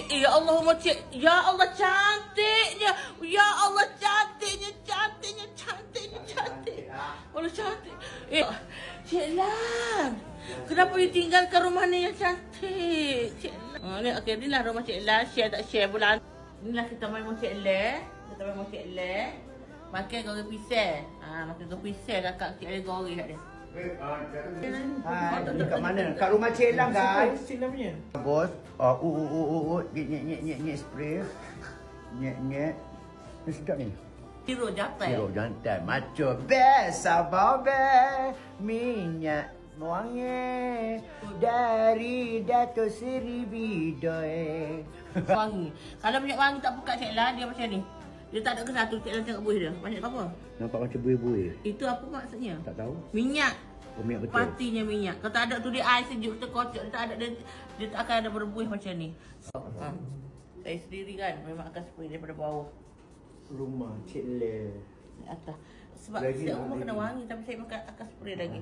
Ya Allah, Cik. Ya Allah, cantiknya. Ya Allah, cantiknya. Allah, cantik. Cik Lam. Kenapa you tinggalkan rumah ni yang cantik? Cik Lam. Ni, okey, inilah rumah Cik Lam. Share tak share bulan. Inilah kita main rumah Cik Lam. Makan goreng pisang. Makan goreng pisang kakak Cik Lam goreng kat dia. Kat mana? Kat rumah Cik Lam, guys. Cik Lam punya. Bos, nyek spray. Nyek. Ni sedap ni. Sirup jantan. Sirup jantan. Macam best, sabar best. Minyak wangi dari Dato' Seri Bidoy. Wangi. Kalau minyak wangi tak buka Cik Lam, dia macam ni. Dia tak ada ke satu, Cik Lam tengok buih dia. Banyak apa? Nampak macam buih-buih. Itu apa maksudnya? Tak tahu. Minyak. Oh, minyak betul. Patinya minyak. Kalau tak ada tu dia air sejuk, kita kocok. Dia tak ada, dia tak akan ada berbuih macam ni. Saya sendiri kan memang akan spray daripada bawah. Rumah Cik Lam. Atas. Sebab Lagi setiap rumah lagi. kena wangi, tapi saya akan spray lagi.